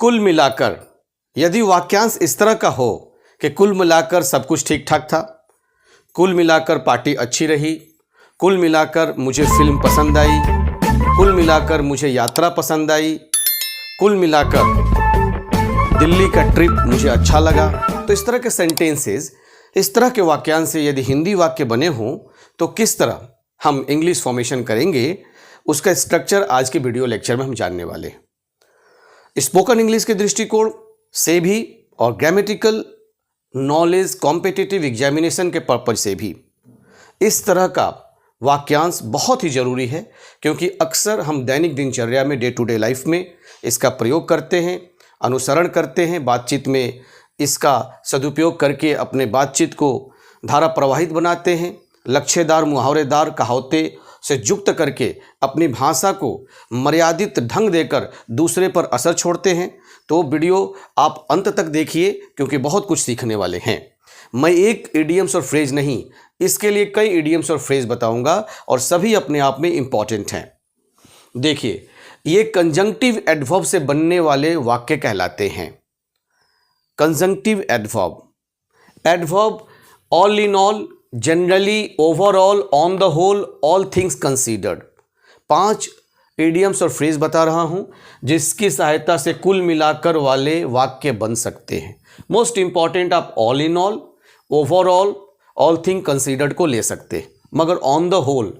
कुल मिलाकर यदि वाक्यांश इस तरह का हो कि कुल मिलाकर सब कुछ ठीक ठाक था, कुल मिलाकर पार्टी अच्छी रही, कुल मिलाकर मुझे फिल्म पसंद आई, कुल मिलाकर मुझे यात्रा पसंद आई, कुल मिलाकर दिल्ली का ट्रिप मुझे अच्छा लगा, तो इस तरह के सेंटेंसेस, इस तरह के वाक्यांश से यदि हिंदी वाक्य बने हों तो किस तरह हम इंग्लिश फॉर्मेशन करेंगे, उसका स्ट्रक्चर आज के वीडियो लेक्चर में हम जानने वाले हैं। स्पोकन इंग्लिश के दृष्टिकोण से भी और ग्रामेटिकल नॉलेज कॉम्पिटिटिव एग्जामिनेशन के पर्पज से भी इस तरह का वाक्यांश बहुत ही ज़रूरी है, क्योंकि अक्सर हम दैनिक दिनचर्या में डे टू डे लाइफ में इसका प्रयोग करते हैं, अनुसरण करते हैं, बातचीत में इसका सदुपयोग करके अपने बातचीत को धारा प्रवाहित बनाते हैं, लक्ष्यदार मुहावरेदार कहावतें से युक्त करके अपनी भाषा को मर्यादित ढंग देकर दूसरे पर असर छोड़ते हैं। तो वीडियो आप अंत तक देखिए, क्योंकि बहुत कुछ सीखने वाले हैं। मैं एक इडियम्स और फ्रेज नहीं, इसके लिए कई इडियम्स और फ्रेज बताऊंगा और सभी अपने आप में इंपॉर्टेंट हैं। देखिए, ये कंजंक्टिव एडवर्ब से बनने वाले वाक्य कहलाते हैं। Conjunctive adverb, adverb all in all, generally, overall, on the whole, all things considered. 5 idioms और फ्रेज बता रहा हूं जिसकी सहायता से कुल मिलाकर वाले वाक्य बन सकते हैं। मोस्ट इंपॉर्टेंट आप all in all, overall, all thing considered को ले सकते हैं, मगर ऑन द होल,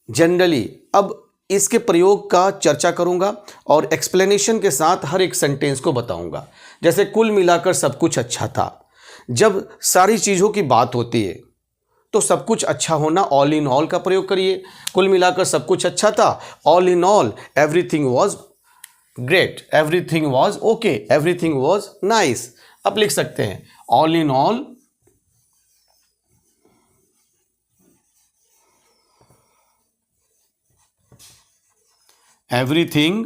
जनरली, अब इसके प्रयोग का चर्चा करूंगा और एक्सप्लेनेशन के साथ हर एक सेंटेंस को बताऊंगा। जैसे कुल मिलाकर सब कुछ अच्छा था, जब सारी चीज़ों की बात होती है तो सब कुछ अच्छा होना, ऑल इन ऑल का प्रयोग करिए। कुल मिलाकर सब कुछ अच्छा था, all in all everything was great, everything was okay, everything was nice. अब लिख सकते हैं all in all everything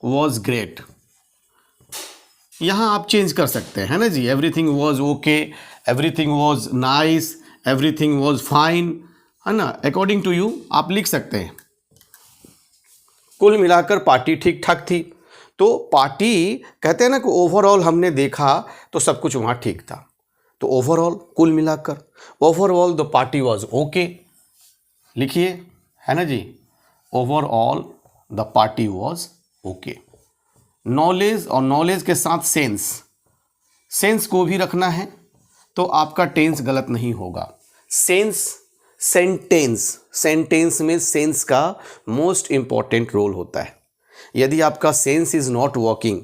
was great. यहां आप चेंज कर सकते हैं, है ना जी। Everything was okay, everything was nice, everything was fine, है ना। अकॉर्डिंग टू यू आप लिख सकते हैं। कुल मिलाकर पार्टी ठीक ठाक थी, तो पार्टी कहते हैं ना कि ओवरऑल हमने देखा तो सब कुछ वहां ठीक था, तो ओवरऑल कुल मिलाकर, overall the party was okay, लिखिए, है ना जी। Overall the party was okay. Knowledge और नॉलेज के साथ सेंस, सेंस को भी रखना है तो आपका टेंस गलत नहीं होगा। सेंस, सेंटेंस, सेंटेंस में सेंस का मोस्ट इंपॉर्टेंट रोल होता है। यदि आपका sense is not working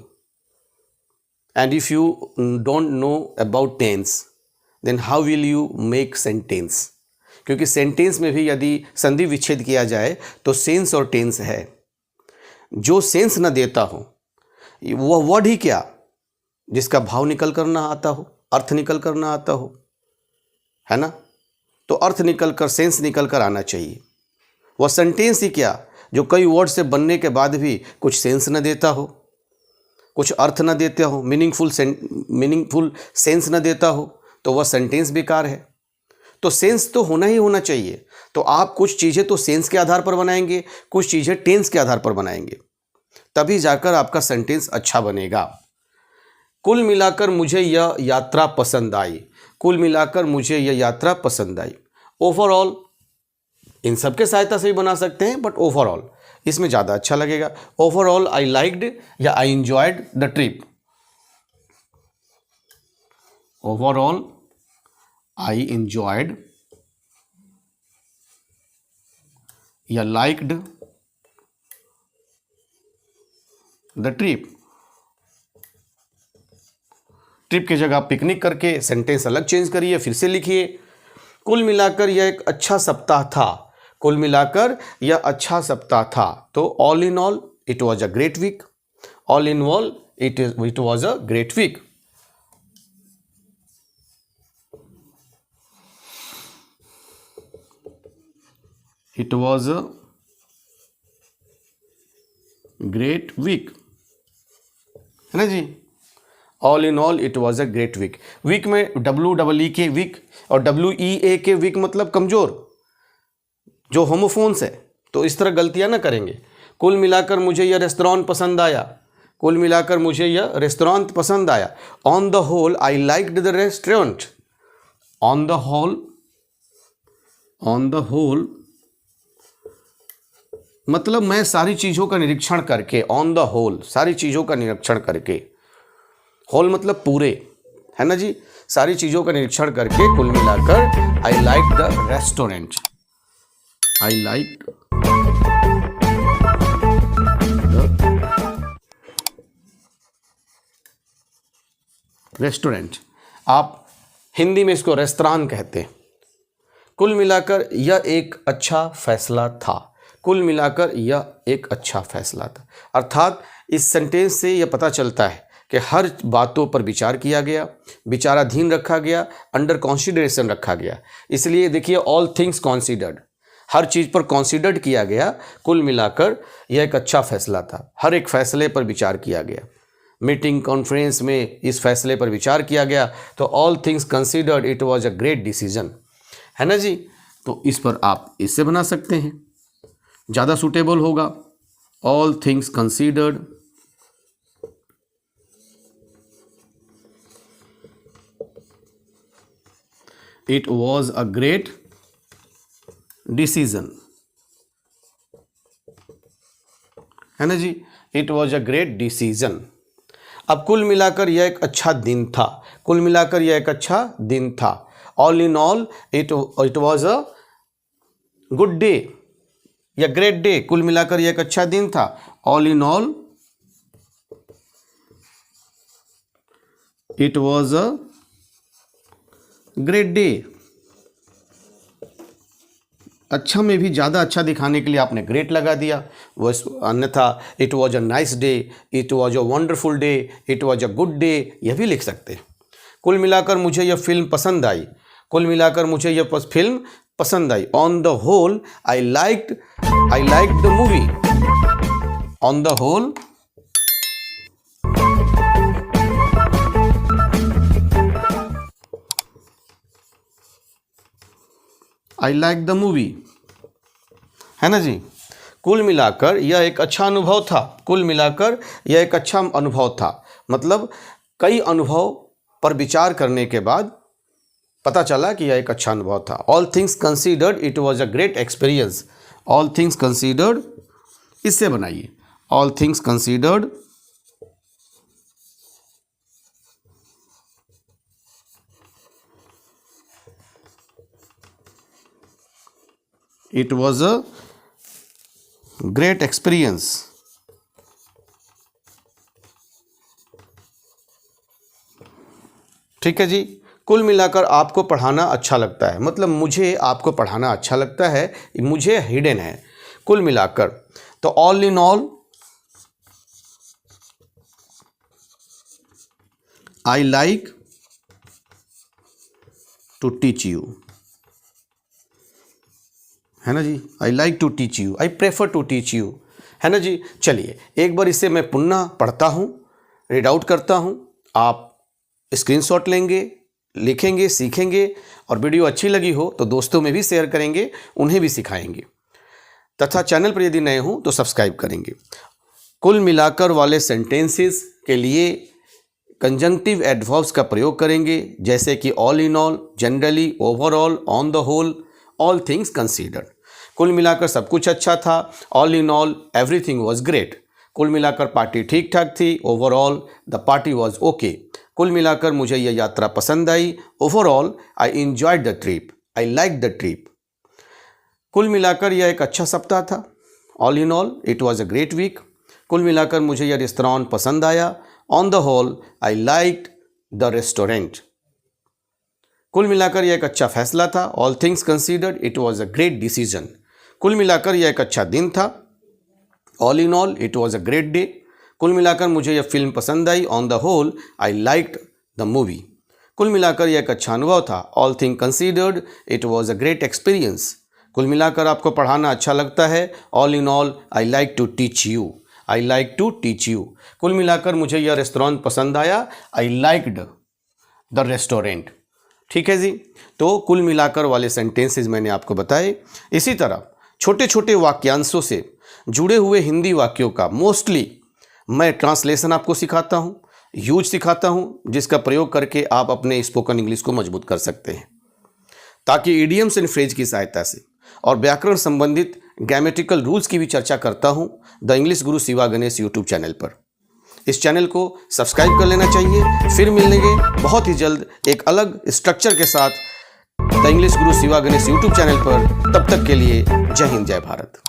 and if you don't know about tense, then how will you make sentence. क्योंकि सेंटेंस में भी यदि संधि विच्छेद किया जाए तो सेंस और टेंस है। जो सेंस न देता हो, वह वर्ड ही क्या जिसका भाव निकल कर ना आता हो, अर्थ निकल कर ना आता हो, है ना। तो अर्थ निकल कर, सेंस निकल कर आना चाहिए। वह सेंटेंस ही क्या जो कई वर्ड से बनने के बाद भी कुछ सेंस न देता हो, कुछ अर्थ न देता हो, मीनिंगफुल सेंस न देता हो, तो वह सेंटेंस बेकार है। तो सेंस तो होना ही होना चाहिए। तो आप कुछ चीज़ें तो सेंस के आधार पर बनाएंगे, कुछ चीज़ें टेंस के आधार पर बनाएंगे, तभी जाकर आपका सेंटेंस अच्छा बनेगा। कुल मिलाकर मुझे यह यात्रा पसंद आई, कुल मिलाकर मुझे यह यात्रा पसंद आई। ओवरऑल, इन सब के सहायता से भी बना सकते हैं, बट ओवरऑल इसमें ज़्यादा अच्छा लगेगा। ओवरऑल आई लाइक्ड या आई enjoyed the trip. Overall I enjoyed या लाइक्ड द ट्रिप। ट्रिप की जगह पिकनिक करके सेंटेंस अलग चेंज करिए, फिर से लिखिए। कुल मिलाकर यह एक अच्छा सप्ताह था, कुल मिलाकर यह अच्छा सप्ताह था। तो all in all it was a great week, all in all it was a great week. It was a great week, है ना जी। All in all it was a great week. Week में WEE के week और WEA के week मतलब कमज़ोर, जो होमोफोन्स है। तो इस तरह गलतियां ना करेंगे। कुल मिलाकर मुझे यह रेस्टोरेंट पसंद आया, कुल मिलाकर मुझे यह रेस्टोरेंट पसंद आया। On the whole I liked the restaurant. On the whole मतलब मैं सारी चीज़ों का निरीक्षण करके, ऑन द होल सारी चीज़ों का निरीक्षण करके, होल मतलब पूरे, है ना जी, सारी चीज़ों का निरीक्षण करके कुल मिलाकर आई like the restaurant. I like the restaurant. आप हिंदी में इसको रेस्तरां कहते हैं। कुल मिलाकर यह एक अच्छा फैसला था। कुल मिलाकर यह एक अच्छा फैसला था। अर्थात इस सेंटेंस से यह पता चलता है कि हर बातों पर विचार किया गया, विचाराधीन रखा गया, अंडर कंसीडरेशन रखा गया। इसलिए देखिए ऑल थिंग्स कंसीडर्ड, हर चीज़ पर कंसीडर्ड किया गया। कुल मिलाकर यह एक अच्छा फैसला था। हर एक फैसले पर विचार किया गया। मीटिंग कॉन्फ्रेंस में इस फैसले पर विचार किया गया, तो all things considered it was a great decision, है ना जी। तो इस पर आप इससे बना सकते हैं, ज़्यादा सूटेबल होगा। All things considered it was a great decision, है ना जी, it was a great decision. अब कुल मिलाकर यह एक अच्छा दिन था। कुल मिलाकर यह एक अच्छा दिन था। All in all it was a good day या ग्रेट डे। कुल मिलाकर यह एक अच्छा दिन था। All in all it was a great day. अच्छा में भी ज़्यादा अच्छा दिखाने के लिए आपने ग्रेट लगा दिया, वह अन्यथा it was a nice day, it was a wonderful day, it was a good day, यह भी लिख सकते हैं। कुल मिलाकर मुझे यह फिल्म पसंद आई। कुल मिलाकर मुझे यह फिल्म पसंद आई। On the whole I liked the movie. On the whole I like the movie, है ना जी। कुल मिलाकर यह एक अच्छा अनुभव था। कुल मिलाकर यह एक अच्छा अनुभव था मतलब कई अनुभव पर विचार करने के बाद पता चला कि यह एक अच्छा अनुभव था। All things considered it was a great experience. All things considered, इससे बनाइए all things considered it was a great experience. ठीक है जी। कुल मिलाकर आपको पढ़ाना अच्छा लगता है, मतलब मुझे आपको पढ़ाना अच्छा लगता है, मुझे हिडन है कुल मिलाकर। तो all in all I like to teach you, है ना जी। I like to teach you, I prefer to teach you, है ना जी। चलिए एक बार इसे मैं पुनः पढ़ता हूँ, रीड आउट करता हूँ। आप स्क्रीनशॉट लेंगे, लिखेंगे, सीखेंगे, और वीडियो अच्छी लगी हो तो दोस्तों में भी शेयर करेंगे, उन्हें भी सिखाएंगे, तथा चैनल पर यदि नए हों तो सब्सक्राइब करेंगे। कुल मिलाकर वाले सेंटेंसेस के लिए कंजंक्टिव एडवर्ब्स का प्रयोग करेंगे, जैसे कि all in all, generally, overall, on the whole, all things considered. कुल मिलाकर सब कुछ अच्छा था। All in all everything was great. कुल मिलाकर पार्टी ठीक ठाक थी। Overall the party was okay. कुल मिलाकर मुझे यह यात्रा पसंद आई। Overall I enjoyed the trip, I like the trip. कुल मिलाकर यह एक अच्छा सप्ताह था। All in all it was a great week. कुल मिलाकर मुझे यह रेस्तरां पसंद आया। On the whole I liked the restaurant. कुल मिलाकर यह एक अच्छा फैसला था। All things considered it was a great decision. कुल मिलाकर यह एक अच्छा दिन था। All in all it was a great day. कुल मिलाकर मुझे यह फिल्म पसंद आई। On the whole I liked the movie. कुल मिलाकर यह एक अच्छा अनुभव था। All thing considered it was a great experience. कुल मिलाकर आपको पढ़ाना अच्छा लगता है। All in all I like to teach you, I like to teach you. कुल मिलाकर मुझे यह रेस्टोरेंट पसंद आया। I liked the restaurant. ठीक है जी। तो कुल मिलाकर वाले सेंटेंसेस मैंने आपको बताए। इसी तरह छोटे छोटे वाक्यांशों से जुड़े हुए हिंदी वाक्यों का मोस्टली मैं ट्रांसलेशन आपको सिखाता हूँ, यूज सिखाता हूँ, जिसका प्रयोग करके आप अपने स्पोकन इंग्लिश को मजबूत कर सकते हैं, ताकि इडियम्स एंड फ्रेज की सहायता से और व्याकरण संबंधित ग्रामेटिकल रूल्स की भी चर्चा करता हूँ the English Guru Shiva Ganesh YouTube channel पर। इस चैनल को सब्सक्राइब कर लेना चाहिए। फिर मिलेंगे बहुत ही जल्द एक अलग स्ट्रक्चर के साथ the English Guru Shiva Ganesh YouTube channel पर। तब तक के लिए जय हिंद, जय भारत।